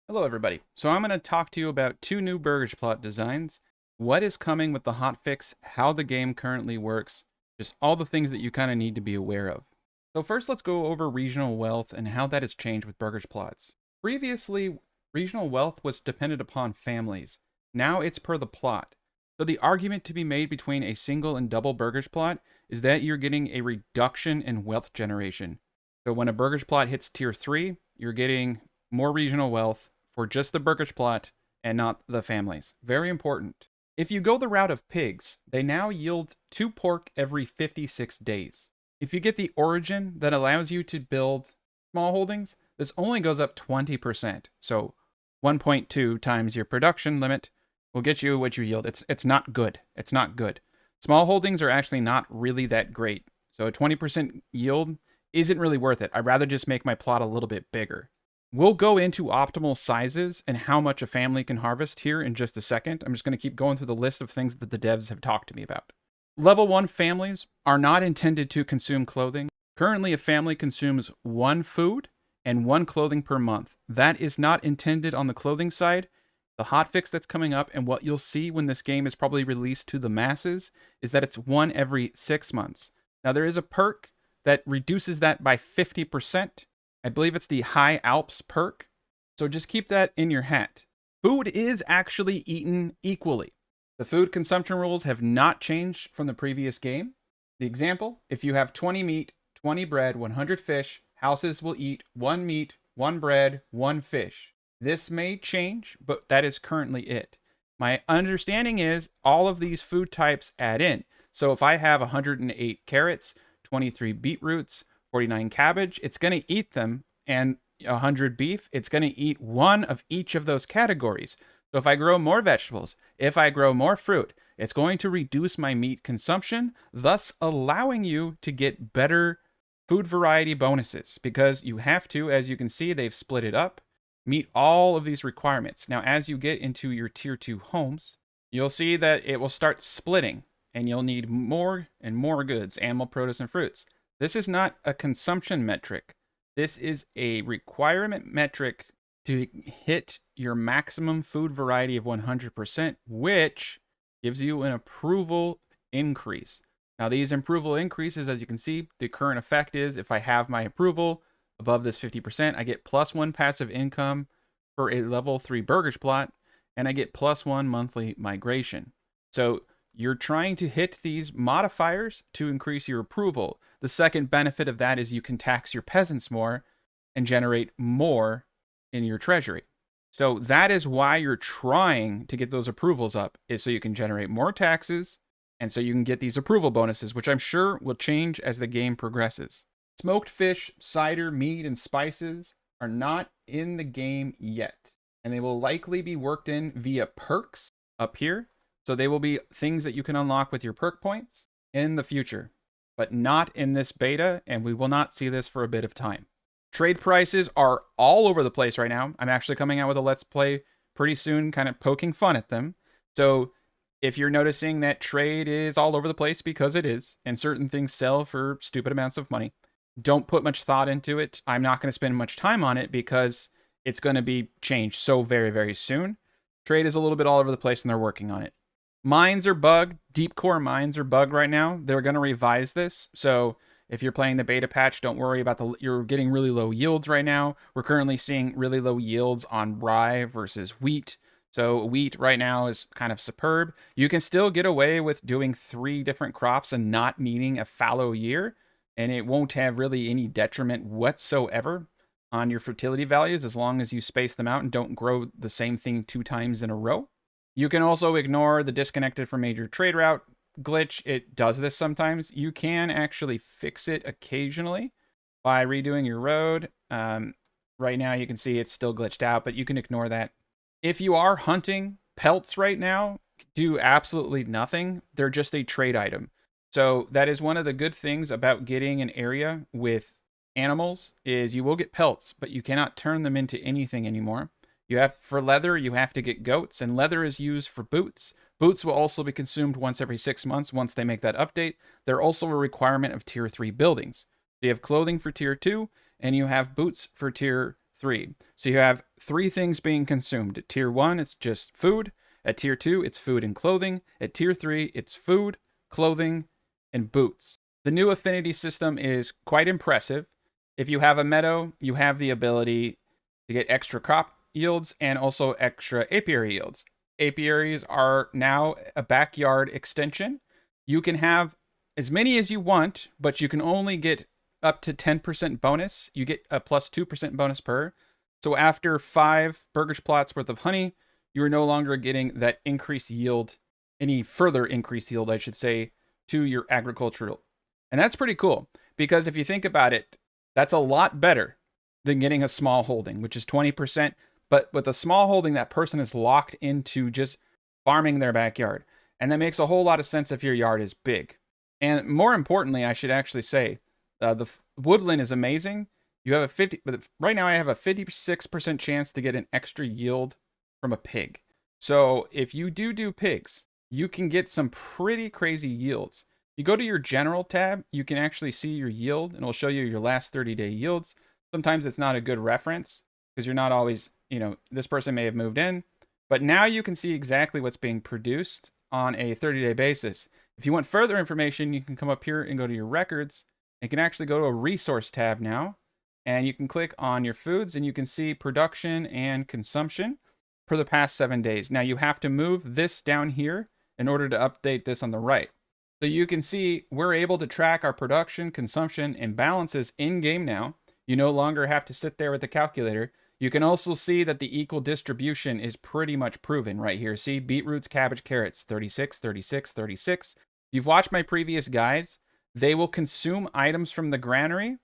Hello, everybody. So I'm going to talk to you about two new Burgage plot designs, what is coming with the hotfix, how the game currently works, just all the things that you kind of need to be aware of. So first, let's go over regional wealth and how that has changed with Burgage plots. Previously, regional wealth was dependent upon families. Now it's per the plot. So the argument to be made between a single and double Burgage plot is that you're getting a reduction in wealth generation. So when a Burgage plot hits tier 3, you're getting more regional wealth for just the Burgage plot and not the families. Very important. If you go the route of pigs, they now yield 2 pork every 56 days. If you get the origin that allows you to build small holdings, this only goes up 20%. So 1.2 times your production limit will get you what you yield. It's not good. It's not good. Small holdings are actually not really that great. So a 20% yield isn't really worth it. I'd rather just make my plot a little bit bigger. We'll go into optimal sizes and how much a family can harvest here in just a second. I'm just going to keep going through the list of things that the devs have talked to me about. Level 1 families are not intended to consume clothing. Currently, a family consumes 1 food and 1 clothing per month. That is not intended on the clothing side. The hotfix that's coming up and what you'll see when this game is probably released to the masses is that it's 1 every 6 months. Now, there is a perk that reduces that by 50%. I believe it's the High Alps perk. So just keep that in your hat. Food is actually eaten equally. The food consumption rules have not changed from the previous game. The example, if you have 20 meat, 20 bread, 100 fish, houses will eat 1 meat, 1 bread, 1 fish. This may change, but that is currently it. My understanding is all of these food types add in. So if I have 108 carrots, 23 beetroots, 49 cabbage, it's going to eat them, and 100 beef, it's going to eat one of each of those categories. So if I grow more vegetables, if I grow more fruit, it's going to reduce my meat consumption, thus allowing you to get better food variety bonuses because you have to, as you can see, they've split it up, meet all of these requirements. Now, as you get into your tier 2 homes, you'll see that it will start splitting and you'll need more and more goods, animal produce and fruits. This is not a consumption metric. This is a requirement metric to hit your maximum food variety of 100%, which gives you an approval increase. Now, these approval increases, as you can see, the current effect is if I have my approval above this 50%, I get +1 passive income for a level 3 Burgage plot, and I get +1 monthly migration. So you're trying to hit these modifiers to increase your approval. The second benefit of that is you can tax your peasants more and generate more in your treasury. So that is why you're trying to get those approvals up, is so you can generate more taxes and so you can get these approval bonuses, which I'm sure will change as the game progresses. Smoked fish, cider, meat, and spices are not in the game yet, and they will likely be worked in via perks up here. So they will be things that you can unlock with your perk points in the future, but not in this beta, and we will not see this for a bit of time. Trade prices are all over the place right now. I'm actually coming out with a Let's Play pretty soon, kind of poking fun at them. So if you're noticing that trade is all over the place, because it is, and certain things sell for stupid amounts of money, don't put much thought into it. I'm not going to spend much time on it because it's going to be changed so very, very soon. Trade is a little bit all over the place and they're working on it. Mines are bugged. Deep core mines are bugged right now. They're going to revise this. So if you're playing the beta patch, don't worry about you're getting really low yields right now. We're currently seeing really low yields on rye versus wheat. So wheat right now is kind of superb. You can still get away with doing 3 different crops and not needing a fallow year, and it won't have really any detriment whatsoever on your fertility values as long as you space them out and don't grow the same thing 2 times in a row. You can also ignore the disconnected from major trade route glitch. It does this sometimes. You can actually fix it occasionally by redoing your road. Right now you can see it's still glitched out, but you can ignore that. If you are hunting, pelts right now do absolutely nothing. They're just a trade item. So that is one of the good things about getting an area with animals is you will get pelts, but you cannot turn them into anything anymore. For leather, you have to get goats, and leather is used for boots. Boots will also be consumed once every 6 months once they make that update. They're also a requirement of tier 3 buildings. So you have clothing for tier 2, and you have boots for tier 3. So you have 3 things being consumed. At tier 1, it's just food. At tier 2, it's food and clothing. At tier 3, it's food, clothing, and boots. The new affinity system is quite impressive. If you have a meadow, you have the ability to get extra crop yields and also extra apiary yields. Apiaries are now a backyard extension. You can have as many as you want, but you can only get up to 10% bonus. You get a plus 2% bonus per. So after 5 Burgage plots worth of honey, you are no longer getting that increased yield, any further increased yield, I should say, to your agricultural. And that's pretty cool, because if you think about it, that's a lot better than getting a small holding, which is 20%. But with a small holding, that person is locked into just farming their backyard. And that makes a whole lot of sense if your yard is big. And more importantly, I should actually say, the woodland is amazing. You have right now I have a 56% chance to get an extra yield from a pig. So if you do pigs, you can get some pretty crazy yields. You go to your general tab, you can actually see your yield, and it'll show you your last 30-day yields. Sometimes it's not a good reference because you're not always, this person may have moved in, but now you can see exactly what's being produced on a 30-day basis. If you want further information, you can come up here and go to your records. You can actually go to a resource tab now, and you can click on your foods, and you can see production and consumption for the past 7 days. Now you have to move this down here in order to update this on the right. So you can see we're able to track our production, consumption, and balances in game now. You no longer have to sit there with the calculator. You can also see that the equal distribution is pretty much proven right here. See, beetroots, cabbage, carrots, 36, 36, 36. If you've watched my previous guides, they will consume items from the granary,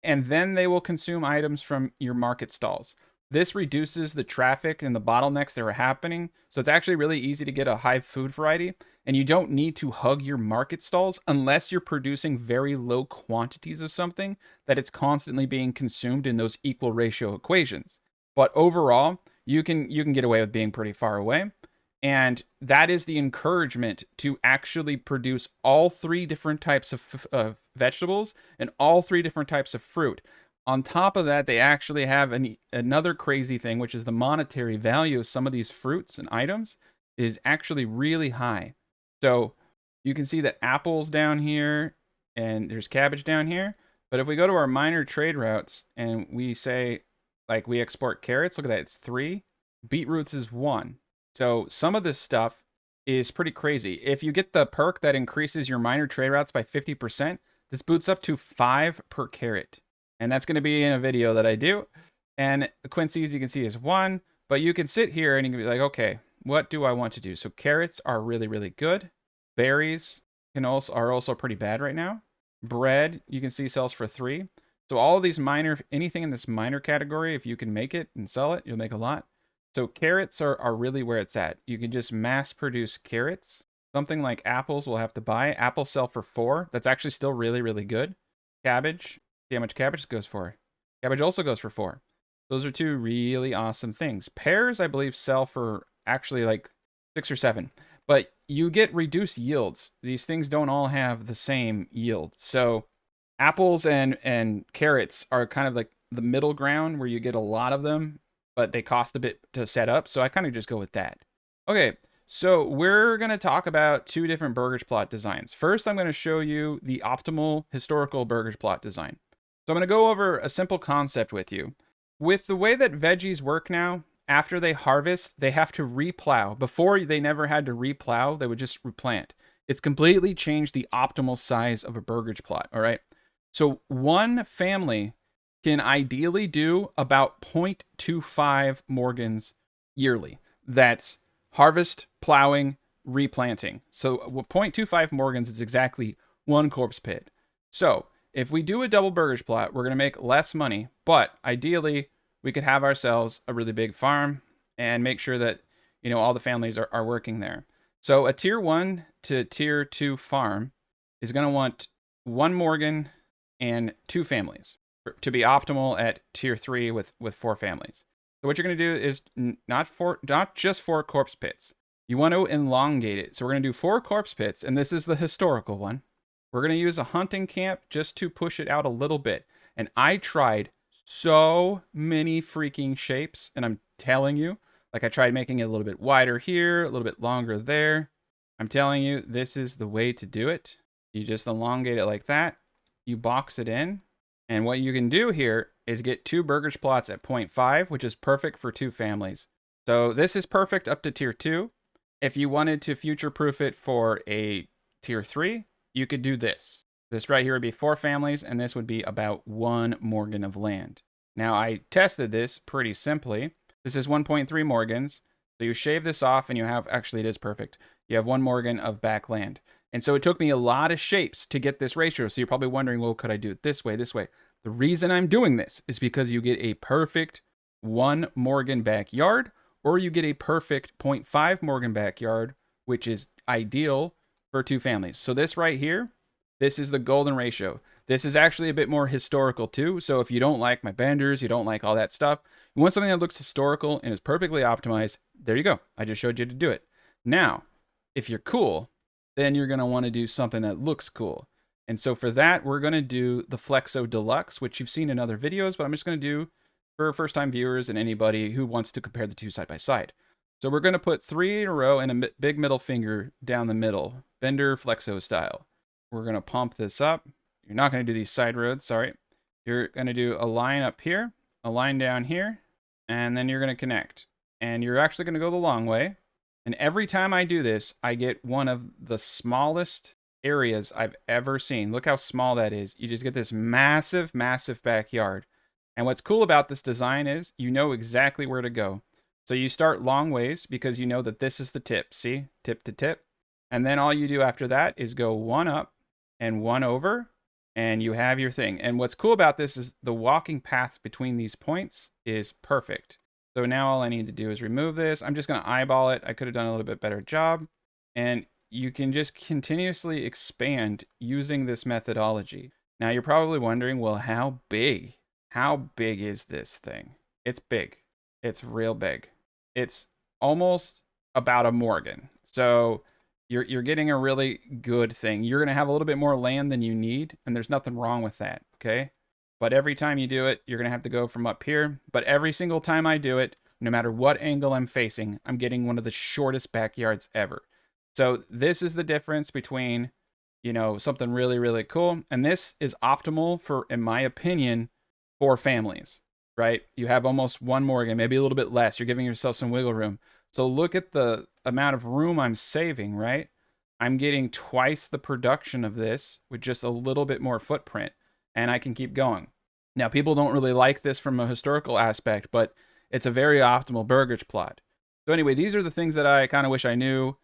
and then they will consume items from your market stalls. This reduces the traffic and the bottlenecks that are happening. So it's actually really easy to get a high food variety, and you don't need to hug your market stalls unless you're producing very low quantities of something that it's constantly being consumed in those equal ratio equations. But overall, you can get away with being pretty far away. And that is the encouragement to actually produce all 3 different types of vegetables and all 3 different types of fruit. On top of that, they actually have another crazy thing, which is the monetary value of some of these fruits and items is actually really high. So you can see that apples down here and there's cabbage down here. But if we go to our minor trade routes and we say, like, we export carrots, look at that, it's 3. Beetroots is 1. So some of this stuff is pretty crazy. If you get the perk that increases your minor trade routes by 50%, this boots up to 5 per carrot. And that's going to be in a video that I do. And quinces, you can see, is 1. But you can sit here and you can be like, okay, what do I want to do? So carrots are really, really good. Berries are also pretty bad right now. Bread, you can see, sells for 3. So all of these anything in this minor category, if you can make it and sell it, you'll make a lot. So carrots are really where it's at. You can just mass produce carrots. Something like apples we'll have to buy. Apples sell for 4. That's actually still really, really good. Cabbage. See how much cabbage goes for. Cabbage also goes for 4. Those are 2 really awesome things. Pears, I believe, sell for actually like 6 or 7. But you get reduced yields. These things don't all have the same yield. So apples and carrots are kind of like the middle ground where you get a lot of them, but they cost a bit to set up. So I kind of just go with that. Okay, so we're going to talk about 2 different Burgage plot designs. First, I'm going to show you the optimal historical Burgage plot design. So I'm going to go over a simple concept with you. With the way that veggies work now, after they harvest, they have to replow. Before, they never had to replow. They would just replant. It's completely changed the optimal size of a Burgage plot, all right? So one family can ideally do about 0.25 Morgans yearly. That's harvest, plowing, replanting. So 0.25 Morgans is exactly 1 corpse pit. So if we do a double Burgage plot, we're going to make less money, but ideally we could have ourselves a really big farm and make sure that, all the families are working there. So a tier 1 to tier 2 farm is going to want 1 Morgan and 2 families to be optimal at tier 3 with 4 families. So what you're going to do is not just 4 corpse pits. You want to elongate it. So we're going to do 4 corpse pits, and this is the historical one. We're going to use a hunting camp just to push it out a little bit. And I tried so many freaking shapes, and I'm telling you, like I tried making it a little bit wider here, a little bit longer there. I'm telling you, this is the way to do it. You just elongate it like that. You box it in, and what you can do here is get 2 Burgage plots at 0.5, which is perfect for 2 families. So this is perfect up to tier 2. If you wanted to future-proof it for a tier 3, you could do this. This right here would be 4 families, and this would be about 1 Morgan of land. Now, I tested this pretty simply. This is 1.3 Morgans. So you shave this off, and you have, actually, it is perfect. You have 1 Morgan of back land. And so it took me a lot of shapes to get this ratio. So you're probably wondering, well, could I do it this way, this way? The reason I'm doing this is because you get a perfect 1 Morgan backyard, or you get a perfect 0.5 Morgan backyard, which is ideal for 2 families. So this right here, this is the golden ratio. This is actually a bit more historical too. So if you don't like my benders, you don't like all that stuff, you want something that looks historical and is perfectly optimized, there you go. I just showed you to do it. Now, if you're cool, then you're going to want to do something that looks cool. And so for that, we're going to do the Flexo Deluxe, which you've seen in other videos, but I'm just going to do for first-time viewers and anybody who wants to compare the two side by side. So we're going to put 3 in a row and a big middle finger down the middle, Bender Flexo style. We're going to pump this up. You're not going to do these side roads, sorry. You're going to do a line up here, a line down here, and then you're going to connect. And you're actually going to go the long way. And every time I do this, I get one of the smallest areas I've ever seen. Look how small that is. You just get this massive, massive backyard. And what's cool about this design is you know exactly where to go. So you start long ways because you know that this is the tip. See? Tip to tip. And then all you do after that is go 1 up and 1 over, and you have your thing. And what's cool about this is the walking paths between these points is perfect. So now all I need to do is remove this. I'm just going to eyeball it. I could have done a little bit better job. And you can just continuously expand using this methodology. Now you're probably wondering, well, how big? How big is this thing? It's big. It's real big. It's almost about a Morgan. So you're getting a really good thing. You're going to have a little bit more land than you need, and there's nothing wrong with that, okay? But every time you do it, you're going to have to go from up here. But every single time I do it, no matter what angle I'm facing, I'm getting one of the shortest backyards ever. So this is the difference between, you know, something really, really cool. And this is optimal for, in my opinion, 4 families, right? You have almost 1 Morgan, maybe a little bit less. You're giving yourself some wiggle room. So look at the amount of room I'm saving, right? I'm getting twice the production of this with just a little bit more footprint, and I can keep going. Now, people don't really like this from a historical aspect, but it's a very optimal Burgage plot. So anyway, these are the things that I kind of wish I knew,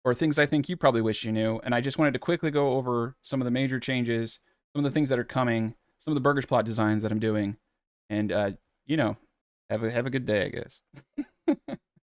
or things I think you probably wish you knew, and I just wanted to quickly go over some of the major changes, some of the things that are coming, some of the Burgage plot designs that I'm doing, and, you know, have a good day, I guess.